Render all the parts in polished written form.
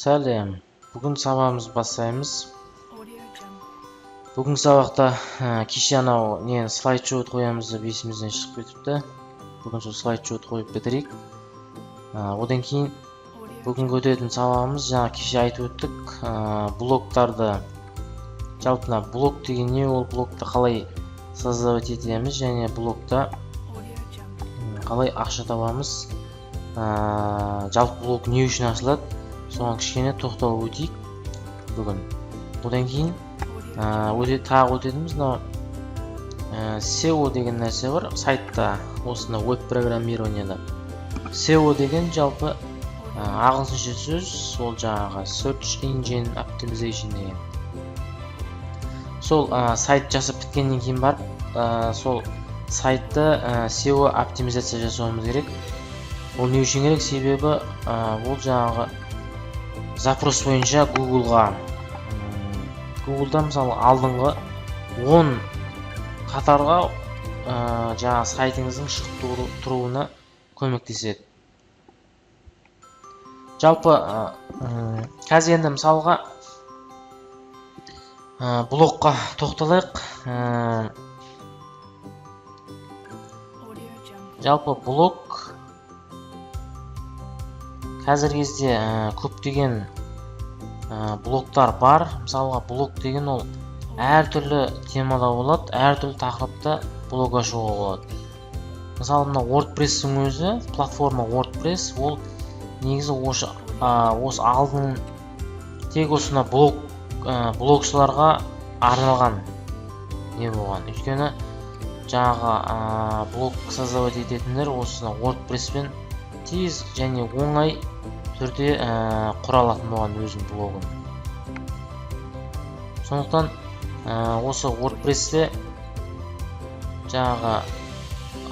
Сәлем. Бүгін сабағымызды бастаймыз. Бүгін сабақта кеше анау нені слайд-шоуды қоямыз деп есімізден шығып кетіпті. Бүгін сол слайд-шоуды қойып бітірейік. Одан кейін бүгінгі өтетін сабағымыз жаңа кеше айтып өттік, блоктарды, жалпы блок деген не, ол блокты қалай создавать етеміз және блокта қалай ақша табамыз, жалпы блок не үшін ашылады, соған кішкене тоқталып өтейік бүгін. Одан кейін тағы өтетіміз, SEO деген нәрсе бар сайтта, осында веб программированияда. SEO деген жалпы ағылшынша сөз, ол жаңағы Search Engine Optimization деген. Сол сайт жасап біткеннен кейін барып, сол сайтты SEO оптимизация жасауымыз керек. Ол не үшін керек? Себебі ол жаңағы запрос бойынша Google'да мысалы алдыңғы 10 қатарға жаңағы сайтыңыздың шығып тұруына көмектеседі. Жалпы қазір енді мысалға блокқа тоқталайық. Жалпы блок қазіргі кезде көптеген блоктар бар. Мысалға блок деген ол әртүрлі темада болады, әртүрлі тақырыпта блог ашуға болады. Мысалы мына WordPress-тің өзі, платформа WordPress, ол негізі осы алдын тек осына блогшыларға арналған не болған. Өйткені жаңағы блог создавать ететіндер осына WordPress-пен тез және оңай түрде құра алатын болған өзінің блогын. Сондықтан осы WordPress-те жаңағы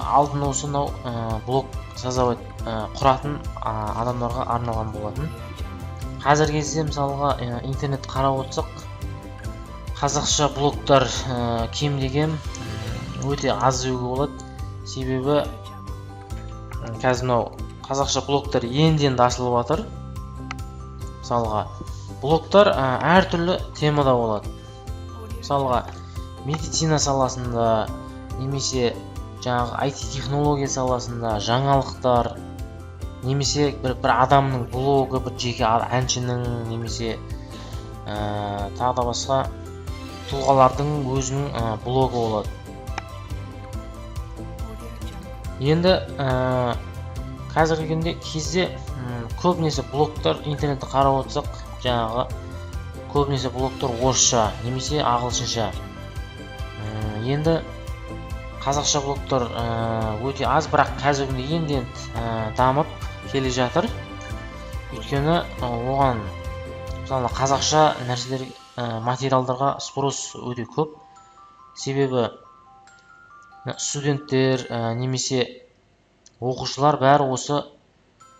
алдын осы блог создавать құратын адамдарға арналған болатын. Қазіргі кезде мысалға интернет қарап отырсақ, қазақша блогтар кем деген өте аз деуге болады. Себебі қазір қазақша блогтар енді ашылып жатыр. Мысалға блогтар әртүрлі темада болады. Мысалға медицина саласында, немесе жаңағы IT технология саласында, жаңалықтар, немесе бір адамның блогы, бір жеке әншінің, немесе тағы да басқа тұлғалардың өзінің блогы болады. Енді қазіргі кезде көбінесе блогтар интернетті қарап отырсақ, жаңағы көбінесе блогтар орысша немесе ағылшынша. Енді қазақша блогтар өте аз, бірақ қазіргі енді дамып келе жатыр. Өйткені оған мысалы қазақша нәрселер, материалдарға спрос өте көп. Себебі студенттер немесе оқушылар бәрі осы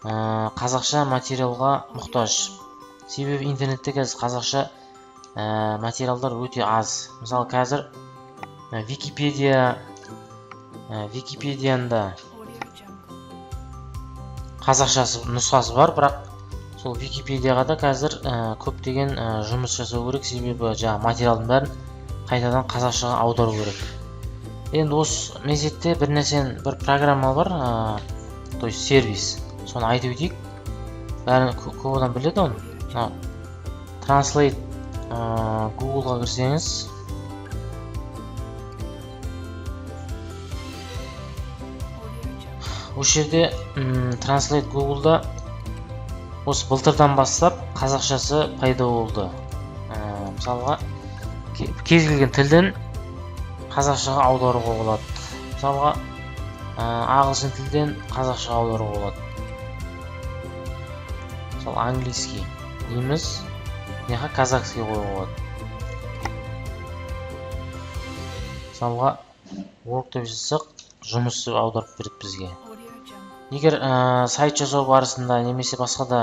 қазақша материалға мұқтаж. Себебі интернетте қазір қазақша материалдар өте аз. Мысалы қазір Википедияда қазақшасы нұсқасы бар, бірақ сол Википедияға да қазір көптеген жұмыс жасау керек. Себебі материалдың бәрін қайтадан қазақшаға аудару керек. Енді осы мезетте бір программа бар, то есть сервис. Соны айтып өтейік. Бәрін көп адам біледі оны. Translate Google-ға кірсеңіз, осы жерде Translate Google-да осы былтырдан бастап қазақшасы пайда болды. Мысалға кез келген тілден қазақшаға аударуға болады. Мысалға ағылшын тілден қазақшаға аударуға болады. Мысалы английский дейміз, неға казахский қоюға болады. Мысалға work деп жазсақ, жұмыс деп аударып береді бізге. Егер сайт жасау барысында немесе басқа да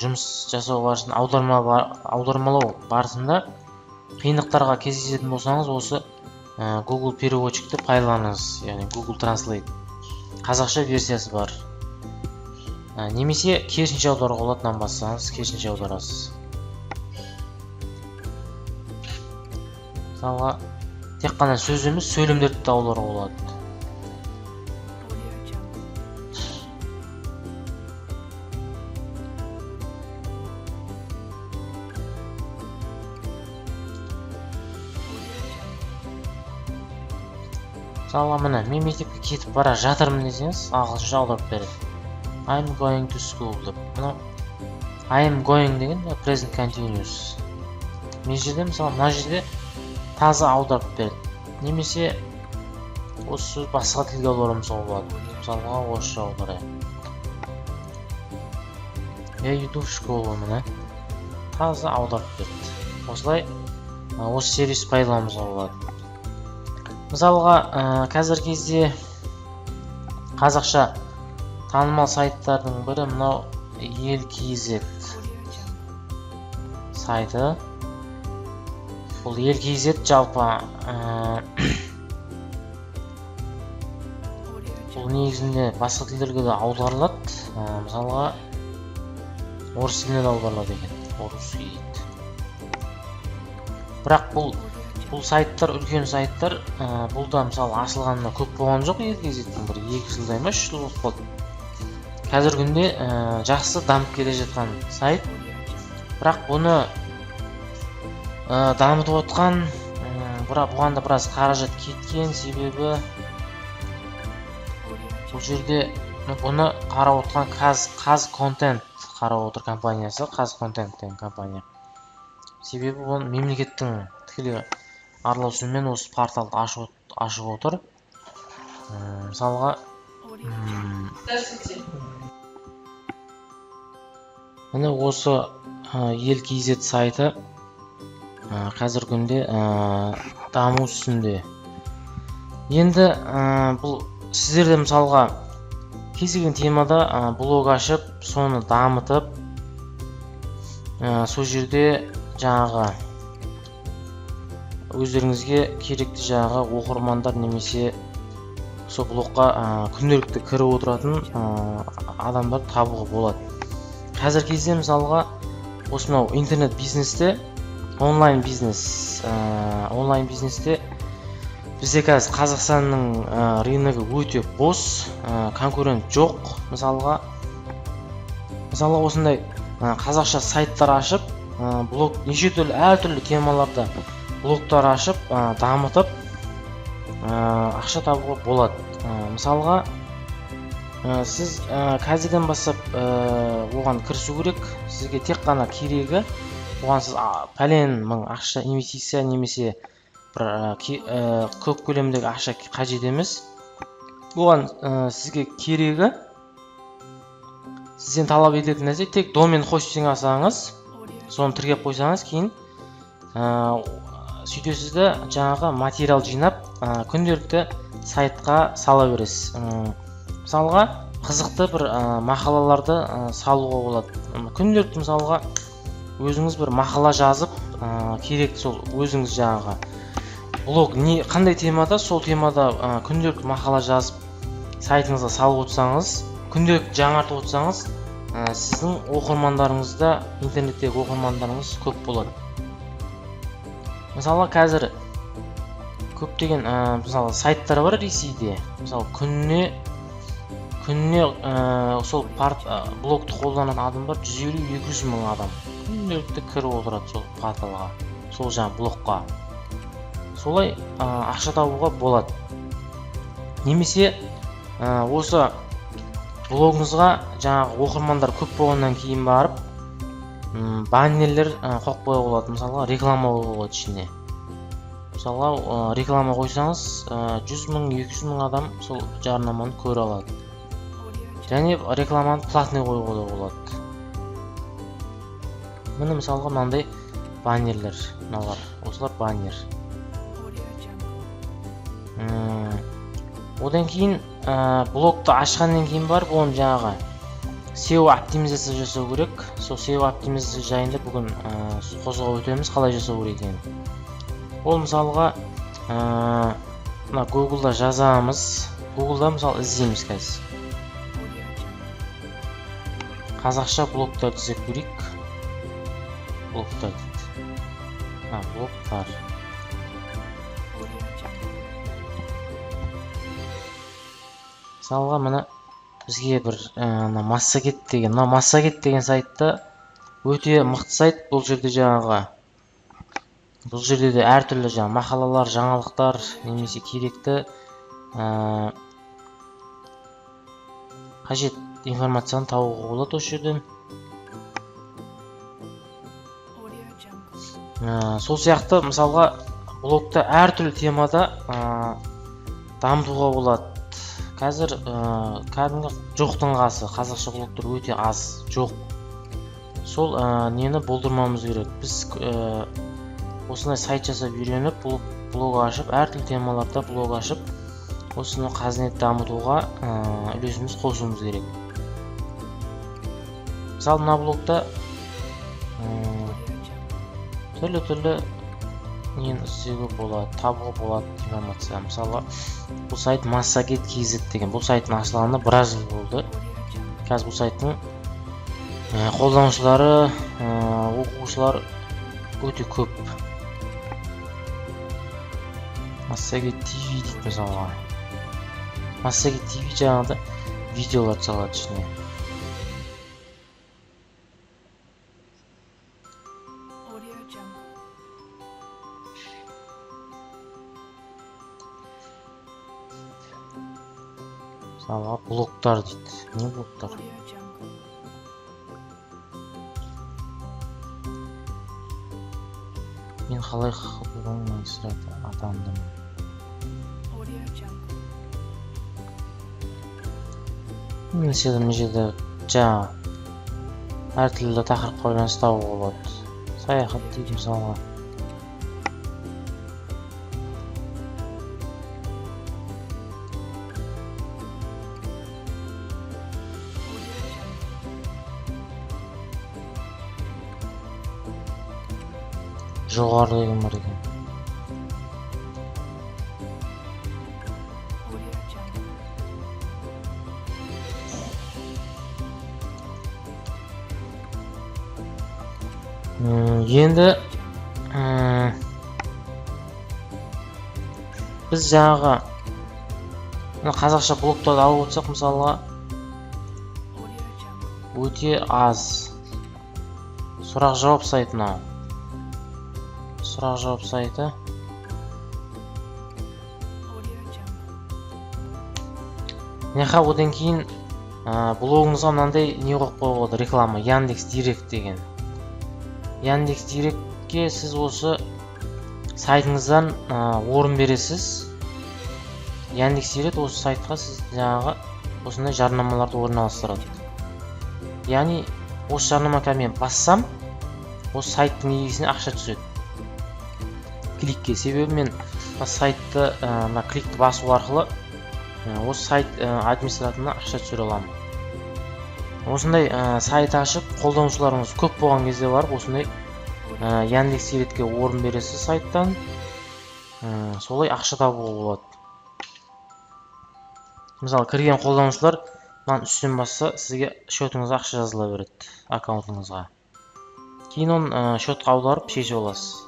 жұмыс жасау барысында, аудармалау барысында қиындықтарға кездесетін болсаңыз, осы Google переводчикті пайдаланыңыз, яғни Google Translate. Қазақша версиясы бар. немесе керісінше аударуға болады. мынаны бассаңыз керісінше аударасыз. Мысалға тек қана сөз емес, сөйлемдерді де аударуға болады. Мысалға міне мен мектепке кетіп бара жатырмын десеңіз, ағылшынша аударып береді. I'm going to school деп. I'm going деген present continuous. Мына жерде мысалы мына жерде таза аударып береді. Немесе осы сөз басқа тілге аударуымызға болады. Мысалға орысша аударайық. Я иду в школу міне таза аударып береді. Осылай осы сервис пайдалануымызға болады. Мысалға қазір кезде қазақша танымал сайттардың бірі мынау ел.kz сайты. Бұл ел.kz жалпы бұл негізінде басқа тілдерге де аударылады. Мысалға орыс тіліне де аударылады екен. Орысский дейді. Бірақ бұл сайттар үлкен сайттар. Бұл да мысалы ашылғанына көп болған жоқ. ел.kz-тің бір 2 жылдай ма 3 жыл болып қалды. Қазіргі күнде жақсы дамып келе жатқан сайт. Бірақ бұны дамытып отқан, бұған да біраз қаражат кеткен. Себебі бұл жерде бұны қарап отқан Қазконтент қарап отыр компаниясы. Қазконтент деген компания. Себебі бұл мемлекеттің тікелей араласуымен осы порталды ашып отыр. Мысалға міне осы ел.kz сайты қазіргі күнде даму үстінде. Енді бұл сіздерде мысалға кез келген темада блог ашып, соны дамытып, сол жерде жаңағы өздеріңізге керекті жаңағы оқырмандар немесе сол блогқа күнделікті кіріп отыратын адамдар табуға болады. Қазір кезде мысалға осы мынау интернет бизнесте, онлайн бизнесте бізде қазір Қазақстанның рыногы өте бос, конкурент жоқ. Мысалға осындай қазақша сайттар ашып, блог неше түрлі әртүрлі темаларда блогтар ашып, дамытып ақша табуға болады. Мысалға сіз қазірден бастап оған кірісу керек. Сізге тек қана керегі оған сіз пәлен мың ақша инвестиция немесе көп көлемдегі ақша қажет емес. Оған сізге керегі сізден талап ететін нәрсе тек домен хостинг алсаңыз, соны тіркеп қойсаңыз, кейін сөйтесіз де жаңағы материал жинап күнделікті сайтқа сала бересіз. Мысалға қызықты бір мақалаларды салуға болады. Күнделікті мысалға өзіңіз бір мақала жазып, керек сол өзіңіз жаңағы блог қандай темада, сол темада күнделікті мақала жазып сайтыңызға салып отырсаңыз, күнделікті жаңартып отырсаңыз, сіздің оқырмандарыңызда, интернеттегі оқырмандарыңыз көп болады. Мысалы қазір көптеген мысалы сайттар бар Ресейде. Мысалы күніне сол блогты қолданатын адамдар 150-200 мың адам күнделікті кіріп отырады сол порталға, сол жаңа блогқа. Солай ақша табуға болады. Немесе осы блогыңызға жаңағы оқырмандар көп болғаннан кейін барып баннерлер қойып қоюға болады. Мысалға реклама қоюға болады ішіне. Мысалға реклама қойсаңыз 100 мың, 200 мың адам сол жарнаманы көре алады. Және рекламаны платный қоюға да болады. Міне мысалға мынандай баннерлер, мыналар, осылар баннер. Одан кейін блогты ашқаннан кейін барып оны жаңағы SEO оптимизация жасау керек. Сол SEO оптимизация жайында бүгін қозғап өтеміз, қалай жасау керек екенін. Ол мысалға мына Google-да жазамыз. Google-да мысалы іздейміз қазір. қазақша блоктар десек көрейік. Блоктар дейді. Блоктар. Мысалға мына бізге бір Массагет деген, Массагет деген сайтта өте мықты сайт. Бұл жерде жаңағы бұл жерде де әртүрлі мақалалар, жаңалықтар, немесе керекті қажет информацияны табуға болады осы жерден. Сол сияқты мысалға блогта әртүрлі темада дамытуға болады. Қазір кәдімгі жоқтың қасы, қазақша блогтар өте аз, жоқ. Сол нені болдырмамыз керек. Біз осындай сайт жасап үйреніп, блог ашып, әртүрлі темаларда блог ашып, осыны қазнет дамытуға үлесіміз қосуымыз керек. Мысалы, мына блогта түрлі нені іздеуге болады, табуға болады информация. Мысалы, бұл сайт Массагет KZ деген. Бұл сайттың ашылғанына біраз жыл болды. Қазір бұл сайттың қолданушылары, оқушылар өте көп. Массагет TV дейді мысалға. Массагет TV жаңағыда видеолар салады ішіне. Мысалға блоктар дейді. Не блоктар? Мен қалай құқығының магистраты атандым? Мына жерде жаңа әртүрлі тақырыпқа байланысты табуға болады. Саяхат дейді мысалға. Жоғары деген бар екен. Енді біз жаңағы қазақша блогтарды алып отырсақ, мысалға өте аз сұрақ-жауап сайтына. Сұрақ-жауап сайты. Неха одан кейін блогыңызға мынандай не қойып қоюға болады, реклама, Яндекс Директ деген. Яндекс Директке сіз осы сайтыңыздан орын бересіз. Яндекс Директ осы сайтқа сіз жаңағы осындай жарнамаларды орналастырады. Яғни осы жарнама мен бассам, осы сайттың иесіне ақша түседі. Кликке. Себебі мен сайтты кликті басу арқылы осы сайт администраторына ақша түсіре аламын. Осындай сайт ашып, қолданушыларыңыз көп болған кезде барып, осындай Яндекс Директке орын бересіз сайттан. Солай ақша табуға болады. Мысалы, кірген қолданушылар үстен басса, сізге шотыңызға ақша жазыла береді, аккаунтыңызға. Кейін оны шотқа аударып шешіп аласыз.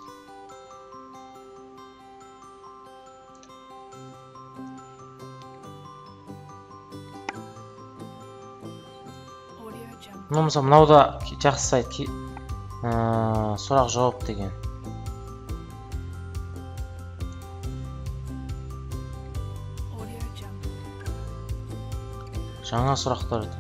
Мысалы, мынауда жақсы сайт, сұрақ-жауап деген. Жаңа сұрақтар.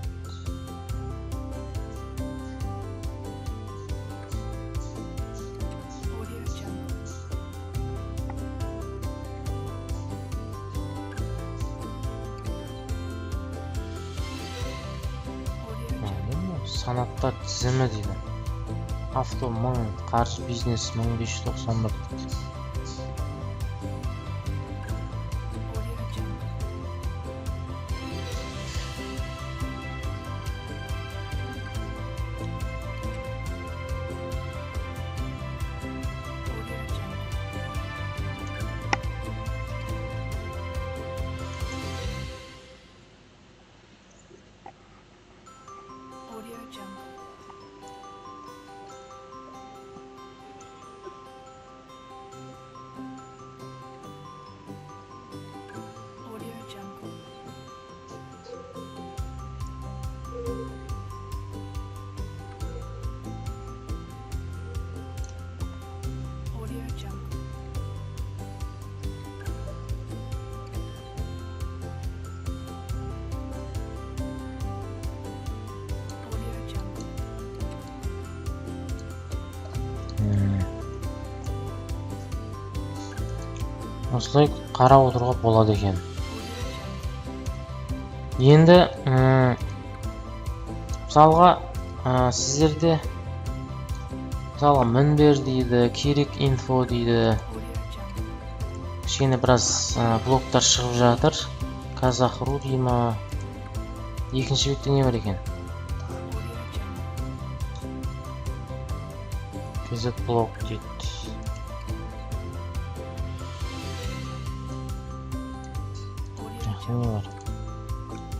Санаттар тізімі дейді. Авто 1000, қаржы бизнес 1591 дейді. Audio Jungle. осылай қарап отыруға болады екен. Енді мысалға сіздерде мысалға мінбер дейді, керек инфо дейді. Кішкене біраз блоктар шығып жатыр. Казах.ру дей ма? Екінші бетте не бар екен? KZ блог дейді. Не бар?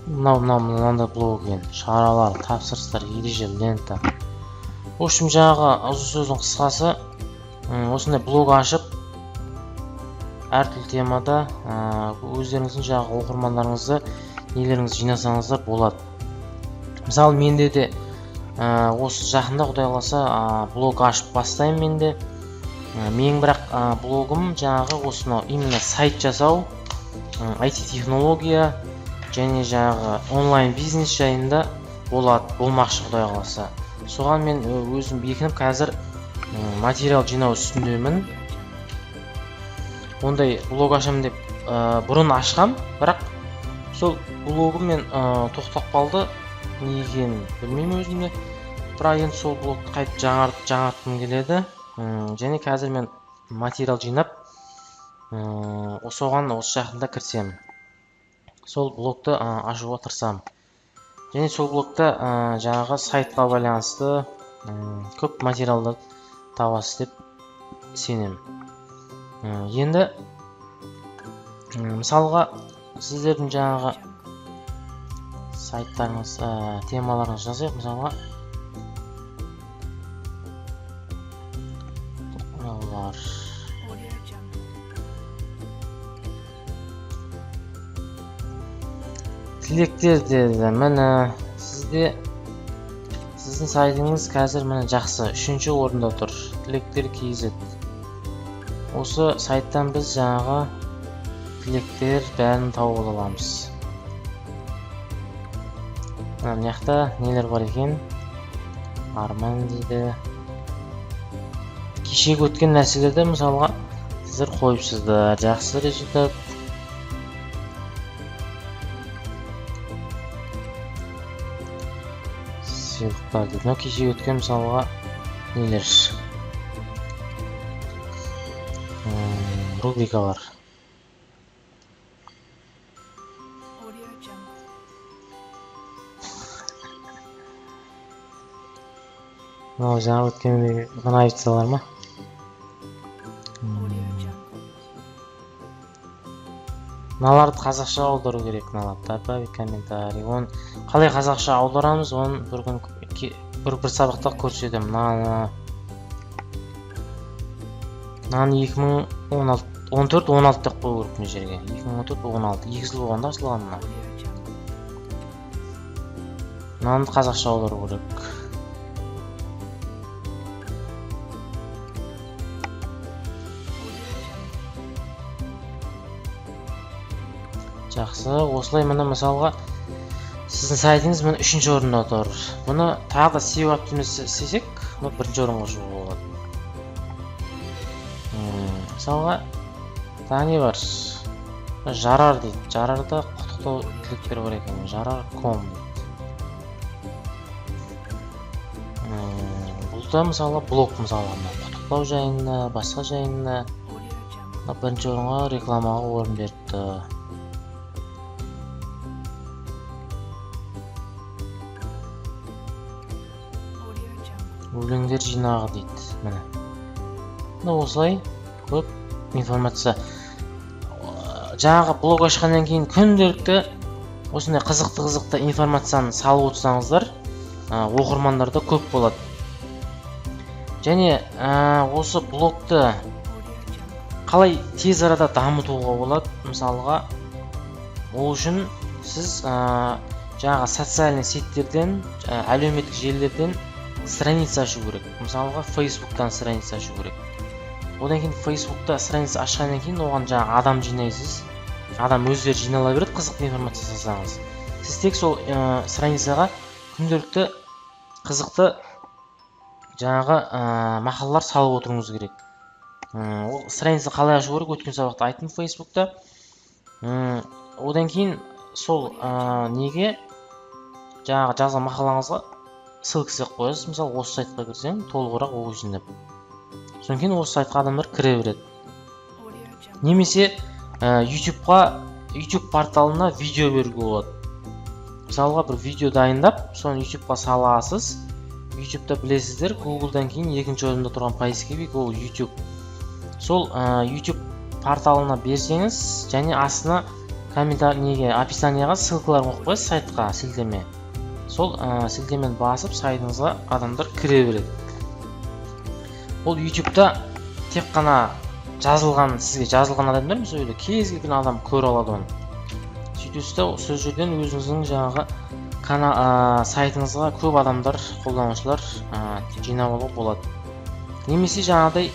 Мынандай блог екен. Шаралар, тапсырыстар, ереже, лента. В общем, жаңағы ұзын сөздің қысқасы, осындай блог ашып, әртүрлі темада өздеріңіздің жаңағы оқырмандарыңызды, нелеріңізді жинасаңыздар болады. Мысалы, менде де осы жақында Құдай қаласа блог ашып бастаймын менде. Менің бірақ блогым жаңағы осынау именно сайт жасау, IT технология және жаңағы онлайн бизнес жайында болмақшы Құдай қаласа. Соған мен өзім бекініп қазір материал жинау үстіндемін. Ондай блог ашамын деп бұрын ашқам, бірақ сол блогым мен тоқтап қалды. Не екенін білмеймін өзімде. Бірақ енді сол блогты қайтып жаңартқым келеді. Және қазір мен материал жинап, соған осы жақында кірсем. Сол блогты ашуға тырысамын. Және сол блогта жаңағы сайтқа байланысты көп материалдар табасыз деп сенемін. Енді мысалға сіздердің жаңағы сайттарыңыз, темаларыңыз жазайық. Мысалға тілектер деді. Міне сіздің сайтыңыз қазір міне жақсы 3-ші орында тұр. Тілектер KZ. Осы сайттан біз жаңағы тілектер бәрін тауып аламыз. Мына жақта нелер бар екен? Арман дейді. Кешегі өткен нәрселерді мысалға сіздер қойыпсыздар. Жақсы результат. Сыйлықтар дейді. Кешегі өткен мысалға нелер? Рубрикалар. Жаңа өткенде ғана айтсалар ма? Мыналарды қазақша аудару керек. Добавить комментарий. Оны қалай қазақша аударамыз, оны бір сабақта көрсетемін. Мынаны 2014-16 деп қою керек мына жерге. 2014-16 2 жыл болғанда ашылған мына. Мынаны қазақша аудару керек. Жақсы, осылай мына мысалға сіздің сайтыңыз мына 3-ші орында тұр. Бұны тағы да SEO оптимизацияласақ, 1-ші орынға шығуға болады. Мысалға тағы не бар? Жарар дейді. Жарарда құттықтау тілектер бар екен. Жарар.com. Бұл да мысалға блог мысалға құттықтау жайында, басқа жайында 1-ші орынға рекламаға орын беріпті. Өлеңдер жинағы дейді. Міне осылай көп информация. Жаңағы блог ашқаннан кейін күнделікті осындай қызықты информацияны салып отырсаңыздар, оқырмандарда көп болады. Және осы блогты қалай тез арада дамытуға болады? Мысалға, ол үшін сіз жаңағы социальный сеттерден, әлеуметтік желілерден страница ашу керек. Мысалға, Facebook'тан страница ашу керек. Одан кейін Facebook'та страница ашқаннан кейін оған жаңағы адам жинайсыз. Адам өздері жинала береді, қызықты информация салсаңыз. Сіз тек сол страницаға күнделікті қызықты жаңағы мақалалар салып отыруыңыз керек. Ол страница қалай ашу керек, өткен сабақта айттым Facebook'та. Одан кейін сол неге жаңағы жазған мақалаңызға ссылкасы қоясыз. Мысалы, осы сайтқа кірсең, толығырақ оқисың деп. Содан кейін осы сайтқа адамдар кіре береді. Немесе YouTube порталына видео беруге болады. Мысалға бір видео дайындап, соны YouTube'ға саласыз. YouTube'да білесіздер, Google'дан кейін екінші орында тұрған поисковик ол YouTube. Сол YouTube порталына берсеңіз, және астына описанияға ссылкалар қойып қойсыз, сайтқа сілтеме. Сол сілтемені басып, сайтыңызға адамдар кіре береді. Ол YouTube'да тек қана сізге жазылған адамдар емес, ойлы кез келген адам көре алады оны. Сөйтесіз де сол жерден өзіңіздің жаңағы сайтыңызға көп адамдар, қолданушылар жинап алуға болады. Немесе жаңағыдай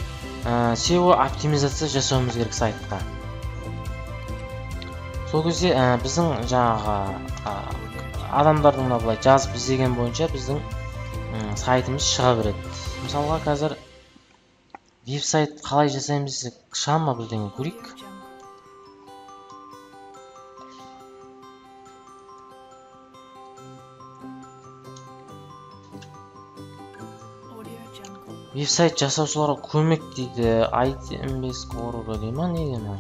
SEO оптимизация жасауымыз керек сайтқа. Сол кезде біздің жаңағы адамдардың былай жазып іздеген бойынша біздің сайтымыз шыға береді. Мысалға қазір веб-сайт қалай жасаймыз десек, шыға ма бірдеңе көрейік. Веб-сайт жасаушыларға көмек дейді. IT-MBS.org дей ма, неге ма?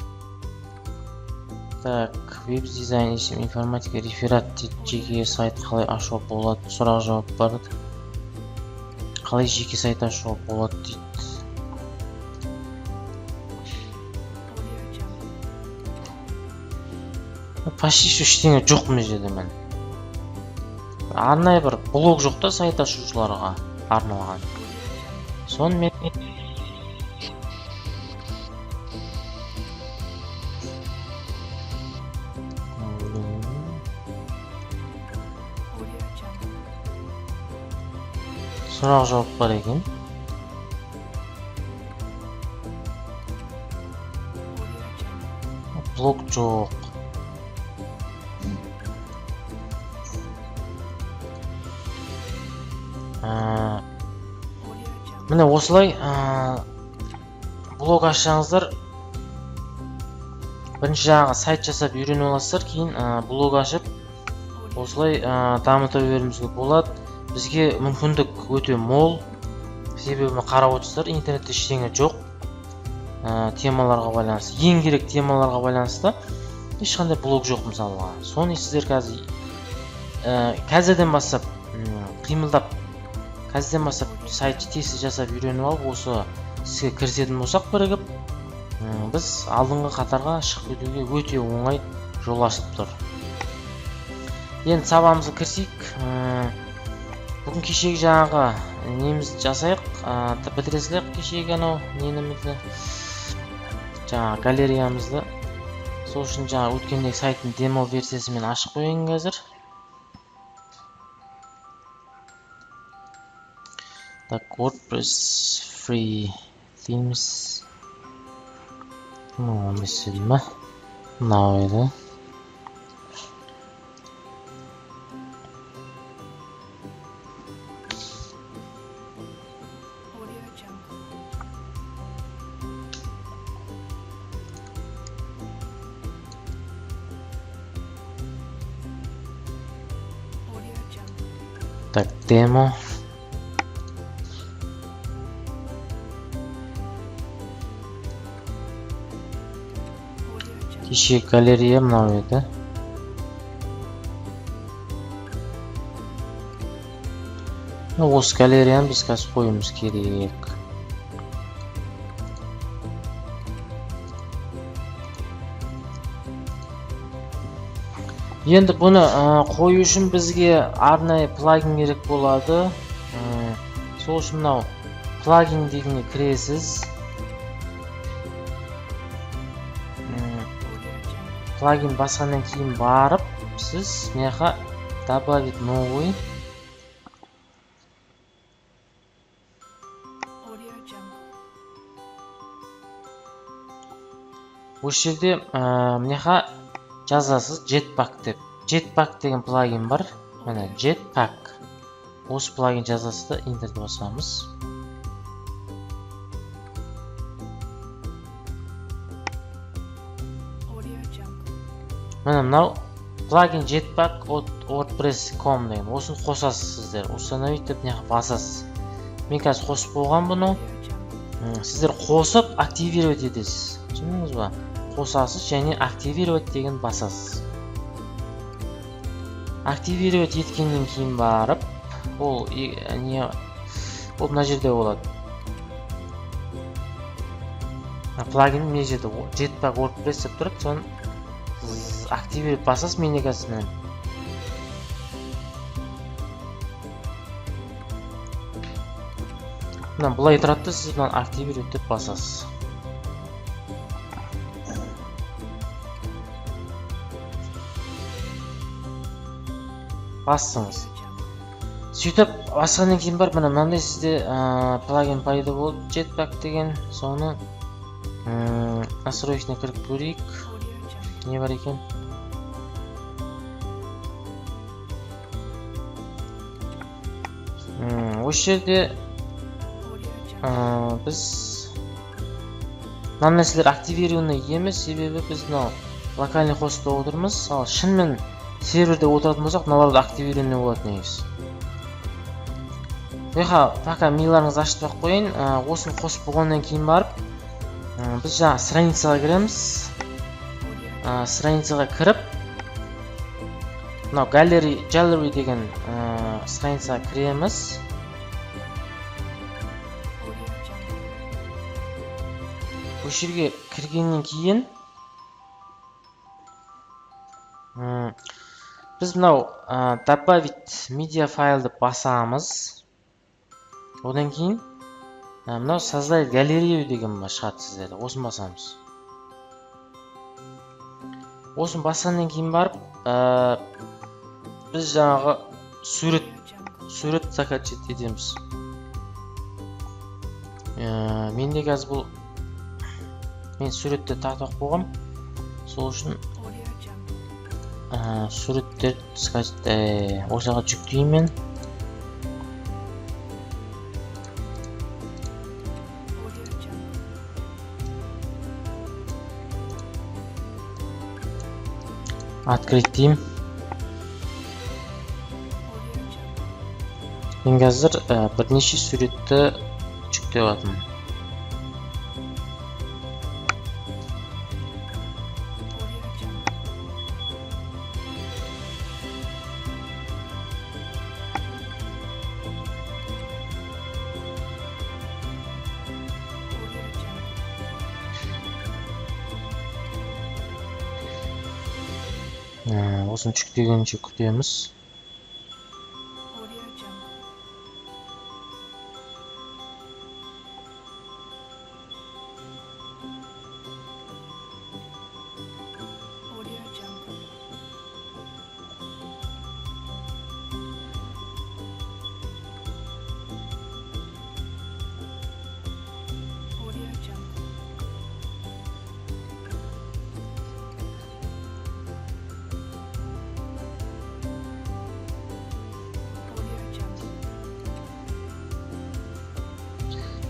Так, веб-дизайн, информатика, реферат дейді. Жеке сайт қалай ашуға болады? Сұрақ жауап бар. Қалай жеке сайт ашуға болады дейді. Почти ештеңе жоқ мына жерде мен. Арнайы бір блог жоқ та сайт ашушыларға арналған. Сонымен сұрақ жауап бар екен. Блог жоқ. Міне осылай блог ашсаңыздар, бірінші жаңағы сайт жасап үйреніп аласыздар, кейін блог ашып осылай дамыта беруімізге болады. Бізге мүмкіндік өте мол. Себебі қарап отырсыздар, интернетте ештеңе жоқ. Темаларға байланысты, ең керек темаларға байланысты ешқандай блог жоқ мысалға. Соны сіздер қазірден бастап қимылдап, қазірден бастап сайт тесті жасап үйреніп алып, осы сізге кірісетін болсақ бірігіп, біз алдыңғы қатарға шығып кетуге өте оңай жол ашылып тұр. Енді сабағымызға кірсек, бүгін кешегі жаңағы немізді жасайық, бітіресілер кешегі анау ненімізді, жаңағы галереямызды. Сол үшін жаңағы өткендегі сайттың демо версиясымен ашып қояйын қазір. Так, WordPress free themes. Емес ма? Мынау еді. Так, демо. Кешегі галерея мынау еді. Осы галереяны біз қазір қоюымыз керек. Енді бұны қою үшін бізге арнайы плагин керек болады. Сол үшін мынау плагин дегенге кіресіз. Плагин басқаннан кейін барып, сіз мынақа добавить новый. Осы жерде мынақа жазасыз Jetpack деп. Jetpack деген плагин бар. Міне Jetpack. Осы плагин жазасыз да Enterді басамыз. Мына мынау плагин Jetpack WordPress.com деген. Осыны қосасыз сіздер. Установить деп не басасыз. Мен қазір қосып болған бұны. Сіздер қосып активировать етесіз. Түсіндіңіз ба? Қосасыз және активировать деген басасыз. Активировать еткеннен кейін барып, ол мына жерде болады. Плагин мына жерде Jetpack WordPress деп тұрады, соны активировать басасыз менегасынан. Мына бұлай тұрады, сіз мына активировать деп басасыз. Бассыңыз. Сөйтіп басқаннан кейін бар, мынандай сізде плагин пайда болды, Jetpack деген. Соны настройкасына кіріп көрейік. Не бар екен? Осы жерде біз мына нәрселер активированный емес, себебі біз мынау локальный хостта отырмыз. Ал шынымен серверде отыратын болсақ, мыналарды активированный болады негізі. Пока миларыңызды ашып қойын, осыны қосып болғаннан кейін барып, біз жаңа страницаға кіреміз. Страницаға кіріп, мынау gallery деген страницаға кіреміз. Осы жерге кіргеннен кейін біз мынау добавить media файлды басамыз. Одан кейін мынау создать галерею деген шығады сіздерде. Осын басамыз. Осын басқаннан кейін барып, біз жаңағы сурет закачать етеміз. Менде қазір бұл мен суретті тартып қойғам. Сол үшін суреттер осыға жүктеймін. Открыть деймін. Мен қазір бірнеше суретті жүктеп жатырмын. Осыны жүктегенше күтеміз.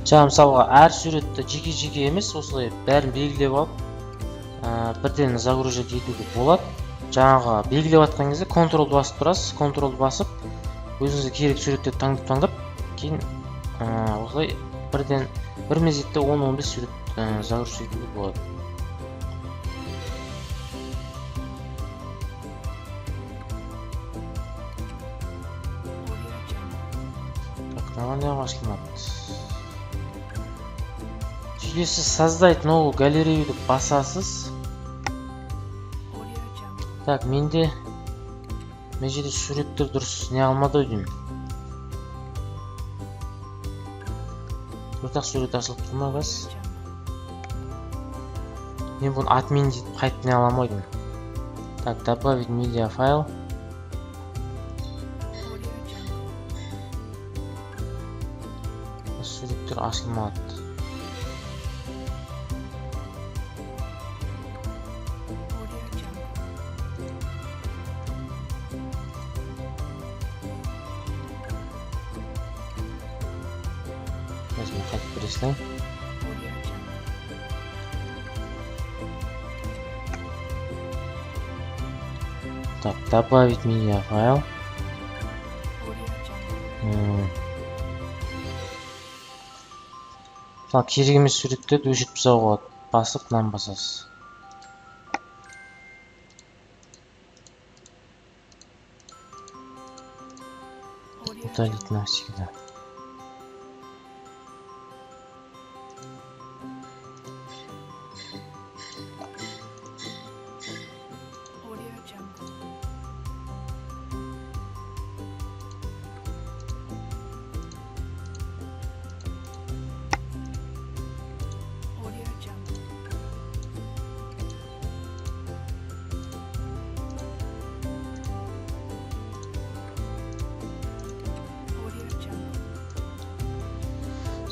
Жаңа мысалға әр суретті жеке-жеке емес, осылай бәрін белгілеп алып, бірден загружать етуге болады. Жаңағы белгілеп атқан кезде контрол басып тұрасыз, контрол басып, өзіңізге керек суреттерді таңдап, кейін осылай бірден бір мезетте 10-15 сурет загружать етуге болады. Так, наверное, ашылмады. Если создать новую галерею деп басасыз. Так, менде мына жерде суреттер дұрыс не алмады деймін. Төртақ сурет ашылып тұрмағыз. Мен бұны админ деп қайтып не аламайдым. Так, добавить media файл. Суреттер ашылмады. Қайтып көресің. Так, добавить медиафайл. Так, керек емес суреттерді өшіріп тастауға болады. Басып, мынаны басасыз. Удалить навсегда.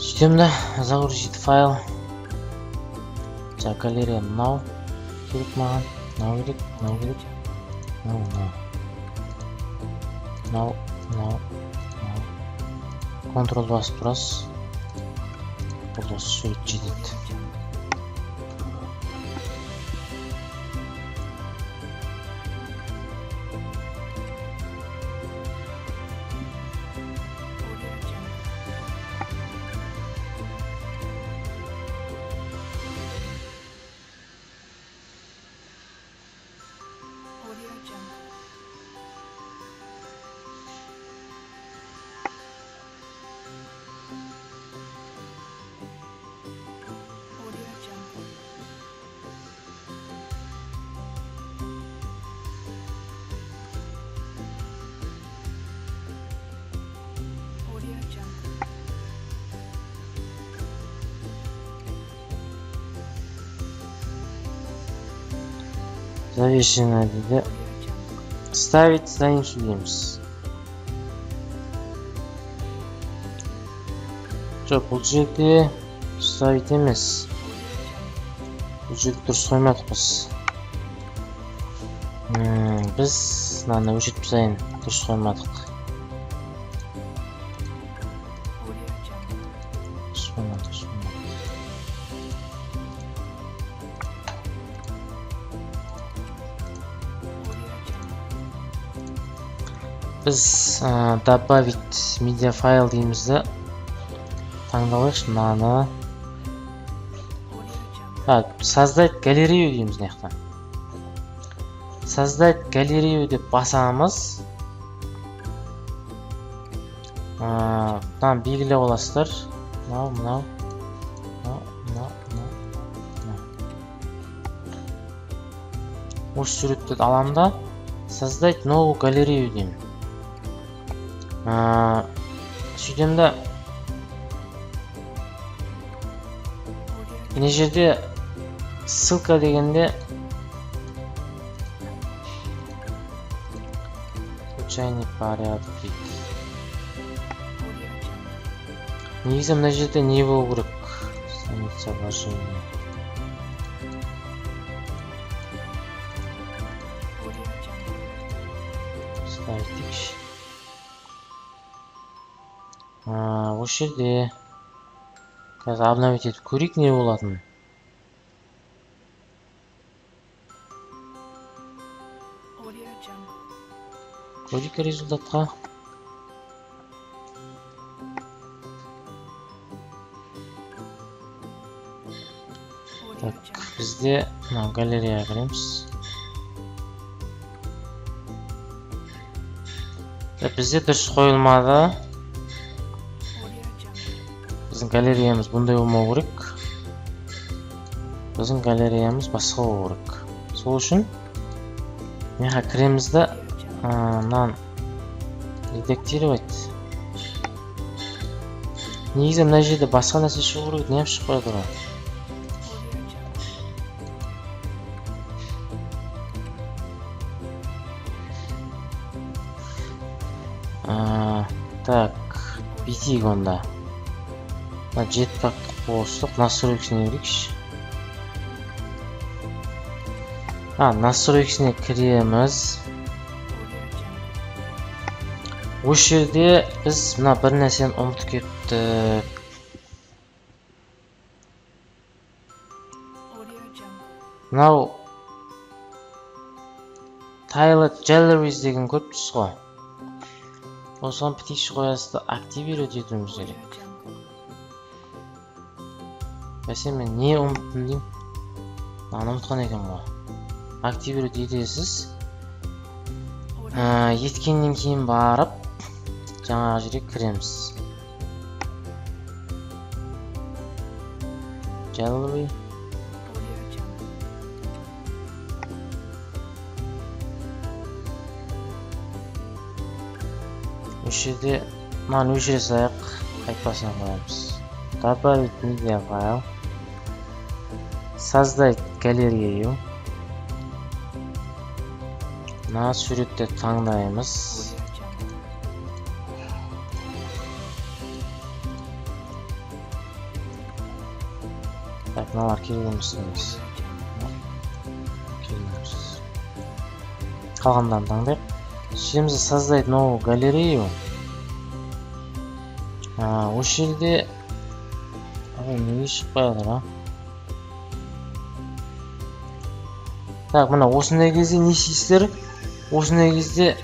Сөйтем да, загрузить файл. Жаңа галерея мынау керек маған. Мынау керек, мынау керек. Мынау. Контрол басып тұрасыз. Бұл осы сурет жетеді. Завешено дейді. Ставить страницу дейміз. Жоқ, бұл жерде ставить емес. Бұл жерде дұрыс қоймадықпыз. Біз мынаны өшіріп тастайын, дұрыс қоймадық. Біз добавить медиафайл деймізді. Таңдалайықшы мынаны. Создать галерею дейміз мынаяқта. Создать галерею деп басамыз. Там белгілеп аласыздар. Мынау. Осы суретті аламын да создать новую галерею деймін. Сөйтем да мына жерде ссылка дегенде случайный порядок дейді. Негізі мына жерде не болу керек? Страница вложения. Ставить. Осы жерде қазір обновить етіп көрейік не болатын. Көрейік результатқа. Так, бізде галереяға кіреміз. Бізде дұрыс қойылмады. Біздің галереямыз бұндай болмау керек. Біздің галереямыз басқа болу керек. Сол үшін мынаға кіреміз де мынаны редактировать. Негізі мына жерде басқа нәрсе шығу керек, не шығып қояды ғой. Так, бүйтейік онда. Jetpack қостық, настройкасына кірейікші. Настройкасына кіреміз. Осы жерде біз мына бір нәрсені ұмытып кеттік. Мынау Tiled Galleries деген көріп тұрсыз ғой. Осыған petition қоясыз да активировать етуіміз керек. Бәсе мен не ұмыттым деймін? Мынаны ұмытқан екен ғой. Активировать етесіз. Еткеннен кейін барып жаңағы жерге кіреміз. Gallery. Жерде мынаны өшіре салайық, қайтпасына қоямыз. Добавить media file. Создать галерею. Мына суретті таңдаймыз. Так, мыналар келгеніміз. Қалғандарын таңдайық. Şimdi создать новую галерею. Осы жерде неге шықпай отыр, Так, мына осындай кезде не істейсіздер? Осындай кезде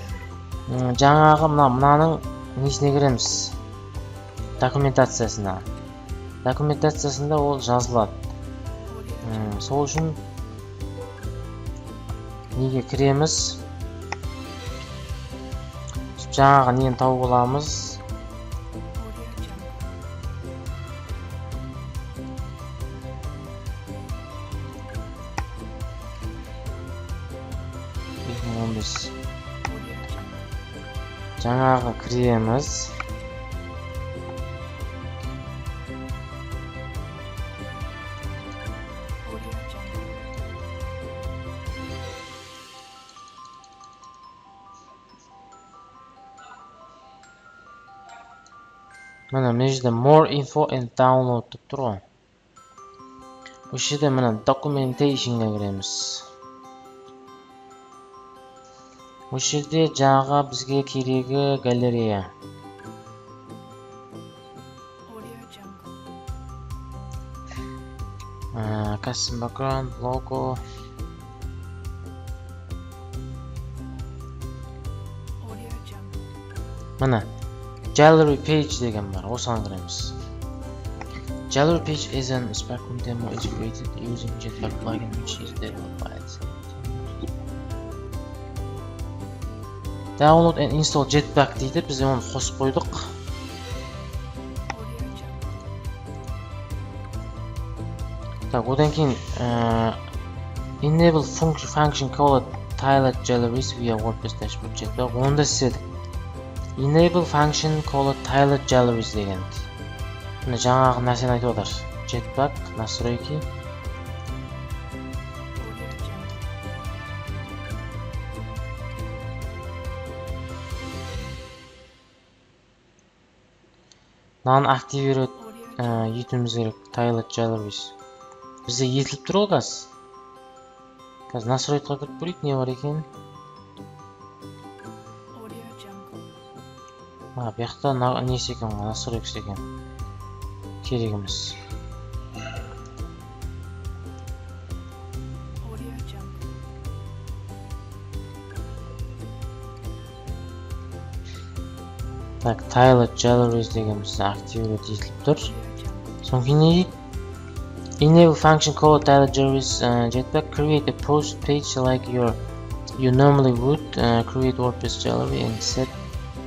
жаңағы мынаның несіне кіреміз? Документациясына. Документациясында ол жазылады. Сол үшін неге кіреміз? Жаңағы нені тауып аламыз. Жаңағы кіреміз. Мына межде more info and download деп тұр ғой. Осы жерде мына documentationға кіреміз. Осы жерде жаңағы бізге керегі галерея. Custom background, logo. Мына Gallery page деген бар, осыған кіреміз. Gallery page is an Sparkle demo is created using Jetpack plugin which is developed. Download and install Jetpack дейді, біз оны қосып қойдық. Так, одан кейін enable function called tiled galleries via WordPress dashboard Jetpack. Онда істедік. Enable function called tiled galleries деген. Мына жаңағы нәрсені айтып отыр. Jetpack настройки. Мынаны активировать етуіміз керек. Tiled galleries. Бізде етіліп тұр ғой қазір. Қазір настройкаға кіріп көрейік, не бар екен. Бұяқта несі екен, настройкасы екен. Керегіміз. Так, tiled galleries дегенімізді активировать етіліп тұр. Соң кейін не дейді? Enable function called tiled galleries Jetpack create a post page like you normally would create WordPress gallery and set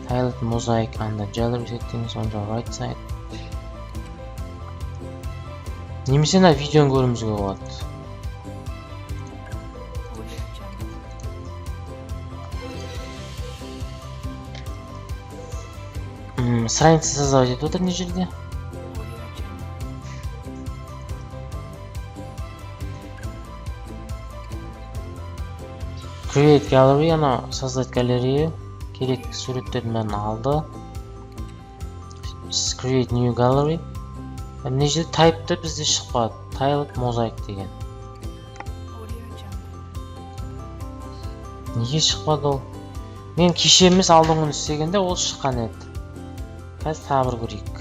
tiled mosaic on the gallery settings on the right side. Немесе мына видеоны көруімізге болады. Страница создавать етіп отыр не жерде? Create gallery, ана создать галерею. Керек суреттердің бәрін алды. Create new gallery. Мына жерде type'ты бізде шықпады. Tiled mosaic деген. Неге шықпады ол? Мен кеше емес алдыңғы күні істегенде ол шыққан еді. Қазір тағы бір көрейік.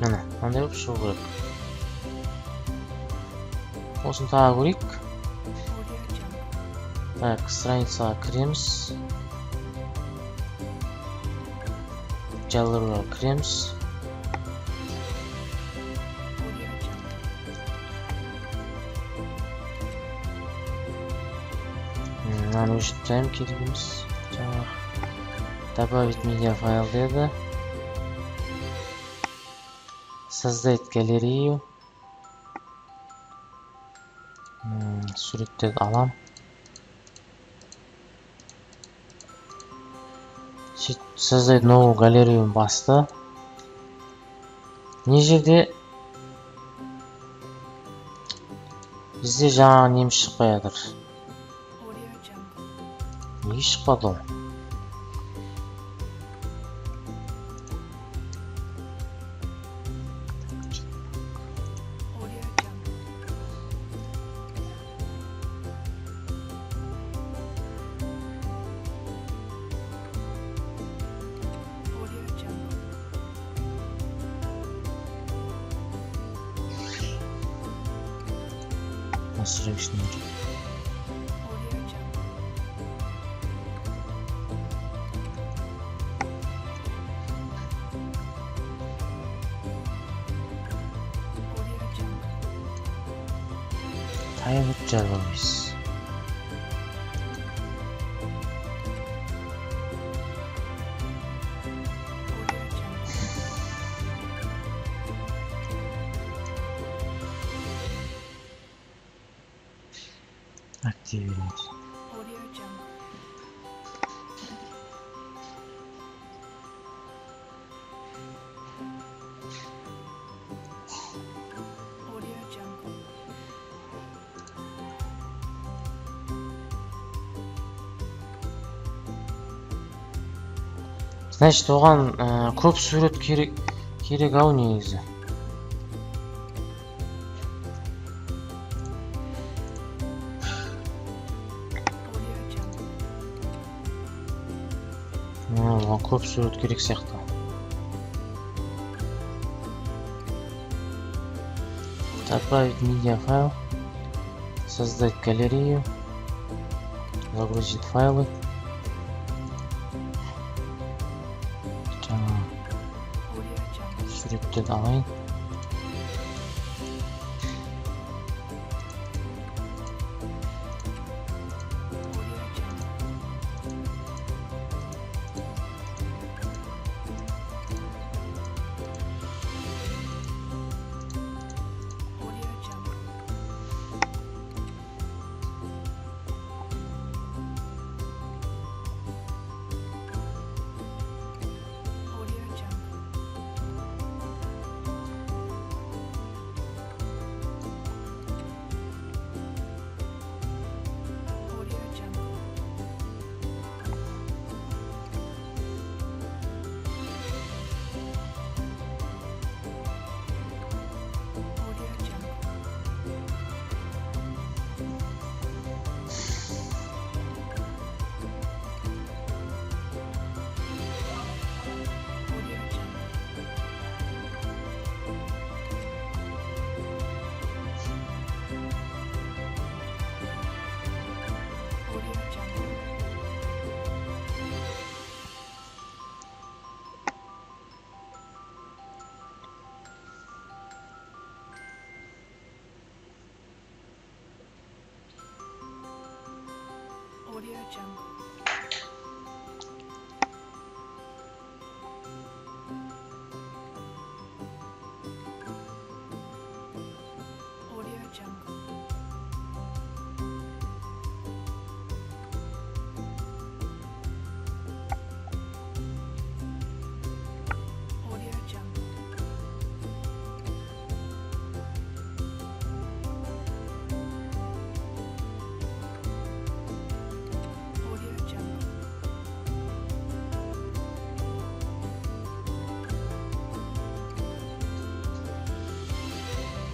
Міне, мынандай болып шығу керек. Осыны тағы көрейік. Так, страницаға кіреміз. Жалғыруға кіреміз. Мынаны өшіріп керегіміз. Добавить медиафайл деді. Создать галерею. Суреттерді алам. Создать новую галерею басты. Не жерде бізде жаңа неміз шықпай жатыр. Неге шықпады ол? Selection. Tayyor jargonbiz. Активировать. Значит, оған көп сурет керек ау негізі. Оған көп сурет керек сияқты. Добавить медиафайл. Создать галерею. Загрузить файлы. Суреттерді алайын.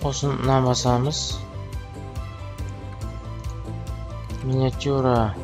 Осыны басамыз. Миниатюра.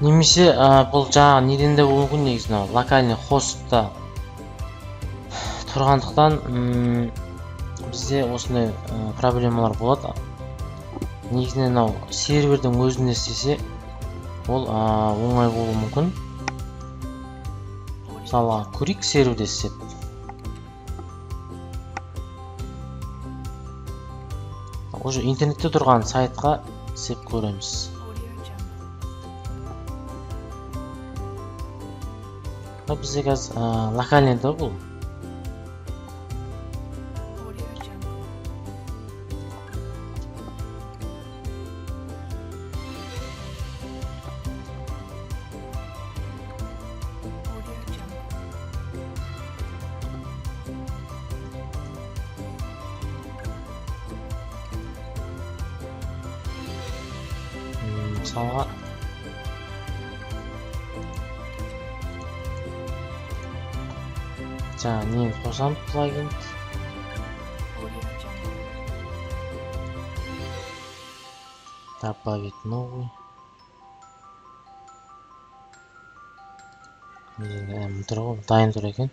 Немесе бұл жаңағы неден де болуы мүмкін, негізі мынау локальный хостта тұрғандықтан бізде осындай проблемалар болады. Негізінен мынау сервердің өзінде істесе ол оңай болуы мүмкін. Мысалға көрейік, серверде істеп. Уже интернетте тұрған сайтқа істеп көреміз. Бізде қазір локальныйда бұл. Мысалға жаңа нені қосам, плагин. Добавить новый. Дайын тұр екен.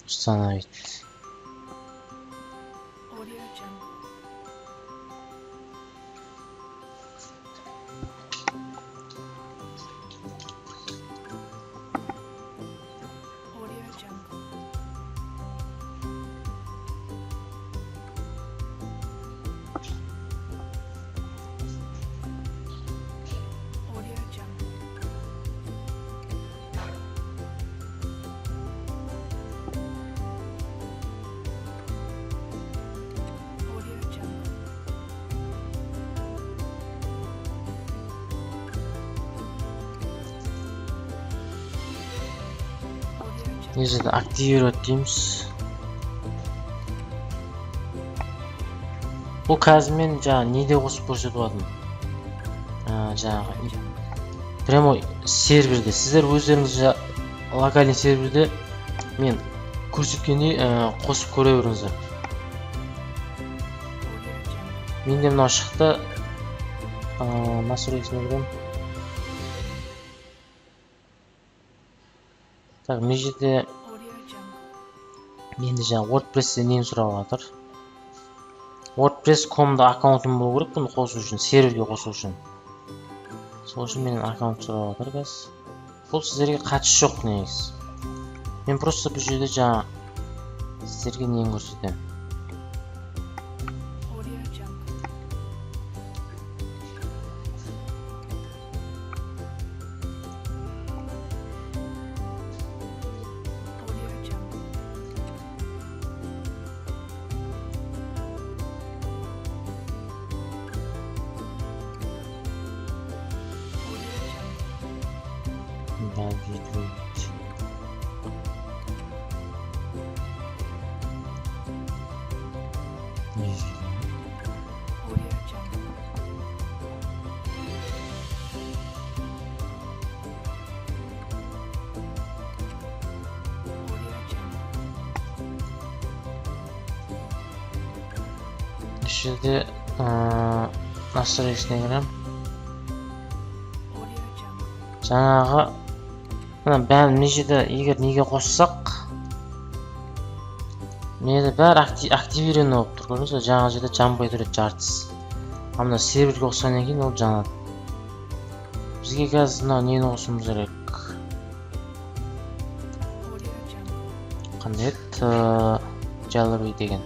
Установить. Мына жерде активировать дейміз. Бұл қазір мен жаңа неде қосып көрсетіп жатырмын. Жаңағы прямой серверде, сіздер өздеріңіз локальный серверде мен көрсеткендей қосып көре беріңіздер. Менде мынау шықты. Настройкасына кірем. Так, мына жерде енді жаңа WordPress-те нені сұрап жатыр. WordPress.com-да аккаунтым болу керек, бұны қосу үшін, серверге қосу үшін. Сол үшін менің аккаунт сұрап жатыр қазір. Бұл сіздерге қатысы жоқ негізі. Мен просто бұл жерде жаңа сіздерге нені көрсетемін. Жерде настройкасына кірем. Жаңағы бәрін мына жерде егер неге қоссақ, мына жерде бәрі активировано болып тұр, көрдіңіз бе? Жаңа жерде жанбай тұрады жартысы. Мына серверге қосқаннан кейін ол жанады. Бізге қазір мынау нені қосуымыз керек? Қандай еді? Jailbreak деген.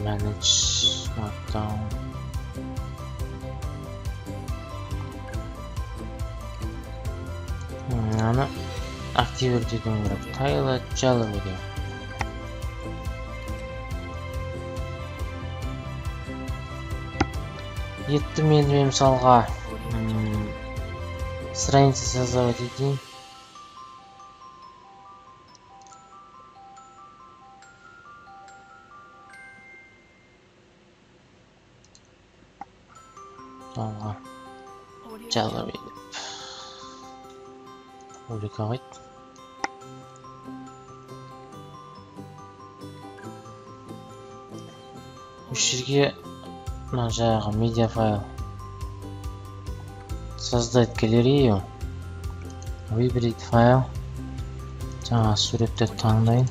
manage markdown. Аны активер дейтін керек. Tyler Jallow деген. Етті мен мысалға страница создавать етейін. Мысалға Jallow деп публиковать. Үш жерге жаңағы медиа файл создать галерею, выбрать файл, жаңа суретті таңдайын.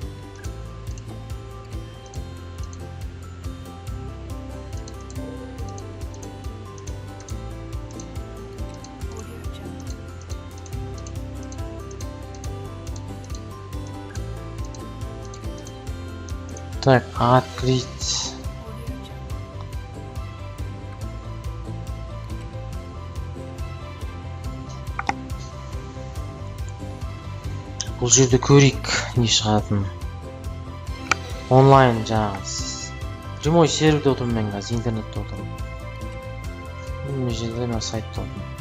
Так, открыть. Бұл жерде көрейік не шығатынын. Онлайн жаңағы прямой серверде отырмын мен қазір, интернетте отырмын. Мына жерде мен сайтта отырмын.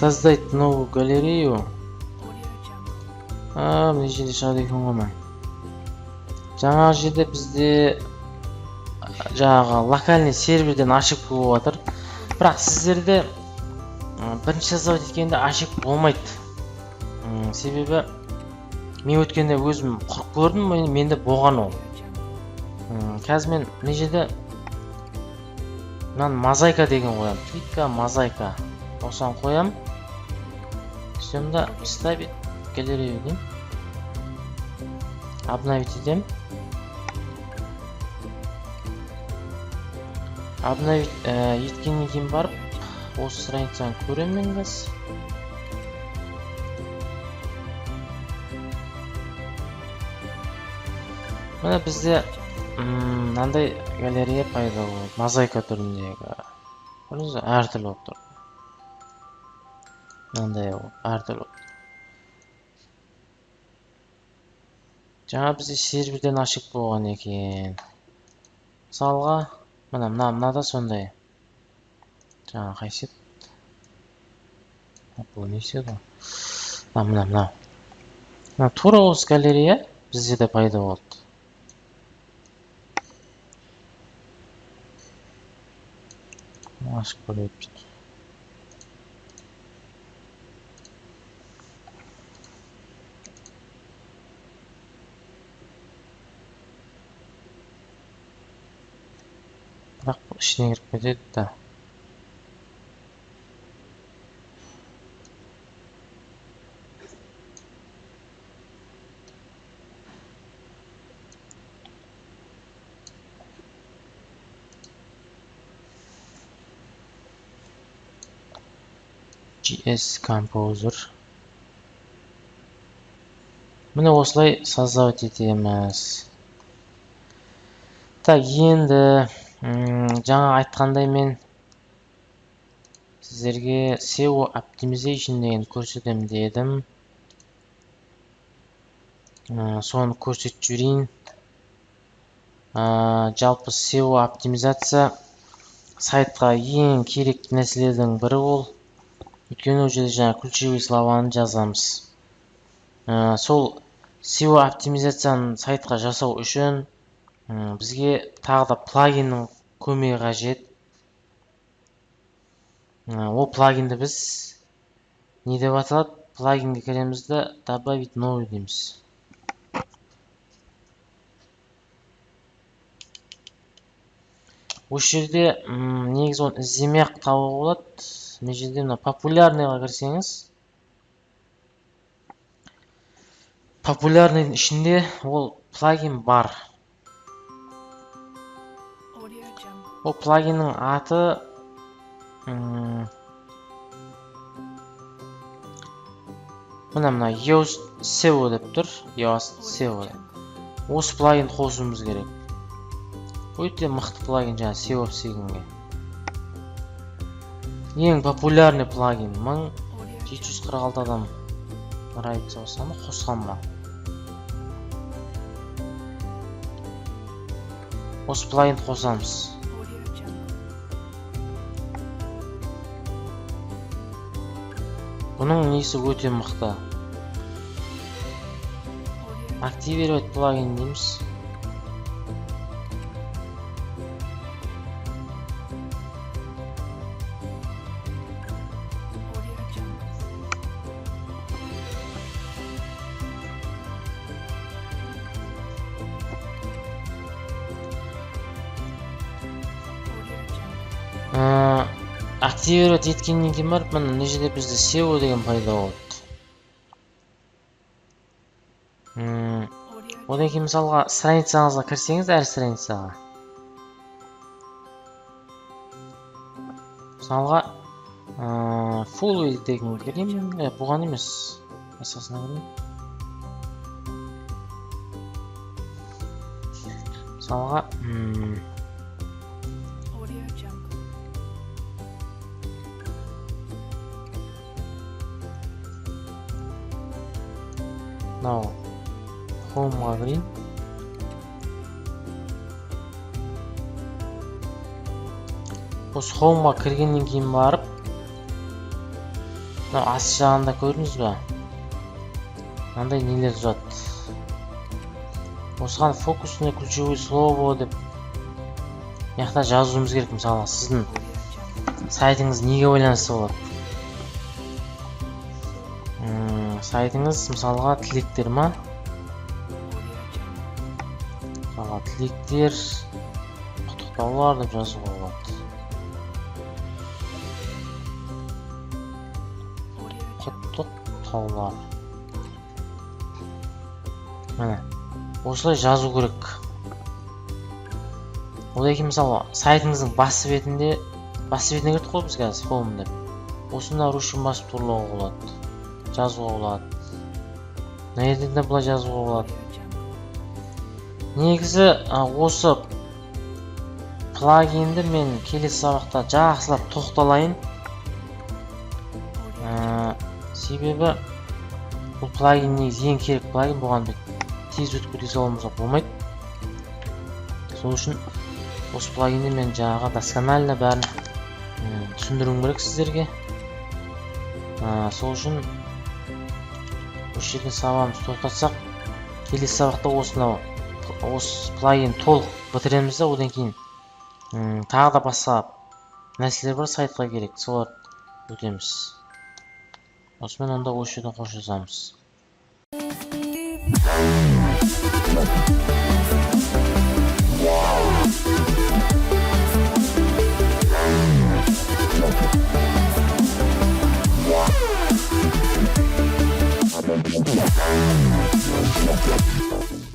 Создать новую галерею. Мына жерде шығады екен ғой. Жаңа жерде бізде жаңағы локальный серверден ашық болып жатыр. Бірақ сіздерде бірінші создавать еткенде ашық болмайды. Себебі мен өткенде өзім құрып көрдім, менде болған ол. Қазір мен мына жерде мынаны мозаика деген қоям. Кликка мозаика. Осыған қоям. Сюда ставить галерею дейм. Обновить етем. Обновить еткеннен кейін барып, осы страницаны көремін мен қазір. Мына бізде мынандай галерея пайда болды. Мозаика түріндегі. Көрдіңіз бе? Әртүрлі болып тұр. Мынандай әртүрлі. Жаңа бізде серверден ашық болған екен. Мысалға, мына да сондай. Жаңа қайсет. Бұл несі еді? Мына. Тура осы галерея бізде де пайда болды. Ашық көрейік. Бірақ бұл ішіне кіріп кетеді да. JS Composer. Міне осылай создавать етеміз. Так, енді жаңа айтқандай мен сіздерге SEO Optimization деген көрсетемін дедім. Соны көрсетіп жіберейін. Жалпы SEO оптимизация сайтқа ең керекті нәрселердің бірі ол. Өйткені ол жерде жаңа ключевой слованы жазамыз. Сол SEO оптимизацияны сайтқа жасау үшін бізге тағы да плагиннің көмегі қажет. Ол плагинді біз не деп аталады? Плагинге кіреміз де добавить новый дейміз. Осы жерде негізі оны іздемей-ақ табуға болады. Мына жерде мына популярныйға кірсеңіз, популярныйдың ішінде ол плагин бар. Ол плагиннің аты мына Yoast SEO деп тұр. Yoast SEO. Осы плагинді қосуымыз керек. Өте мықты плагин жаңа SEO сегінге. Ең популярный плагин 1746 адам райдса осаны қосқан ба. Осы плагинді қосамыз. Бұның несі өте мықты. Активировать плагин дейміз. Активировать еткеннен кейін барып, мына жерде бізде SEO деген пайда болды. Одан кейін мысалға страницаңызға кірсеңіз, әр страницаға. Мысалға full деген кірейін, бұған емес. Асасына кірейін. Мысалға Home'ға кірейін. Осы Home'ға кіргеннен кейін барып, ас жағында көрдіңіз бе? Мынандай нелер тұрады. Осыған фокусный ключевой слово деп яқта жазуымыз керек. Мысалы, сіздің сайтыңыз неге байланысты болады? Сайтыңыз мысалға тілектер ма? Мысалға тілектер, құттықтаулар деп жазуға болады. Құттықтаулар. Міне, осылай жазу керек. Одан кейін мысалы сайтыңыздың басы бетіне кірдік қой біз қазір home деп. Осында ручканы басып тұрлауға болады. Жазуға болады. Мына жерден де былай жазуға болады. Негізі осы плагинді мен келесі сабақта жақсылап тоқталайын. Себебі бұл плагин негізі ең керек плагин, бұған тез өтіп кете салуымызға болмайды. Сол үшін осы плагинді мен жаңағы досконально бәрін түсіндіруім керек сіздерге. Сол үшін осы жерден сабағымызды тоқтатсақ, келесі сабақта осы плагин толық бітіреміз де, одан кейін тағы да басқа нәрселер бар сайтқа керек, солар өтеміз. Осымен онда осы жерден қоштасамыз.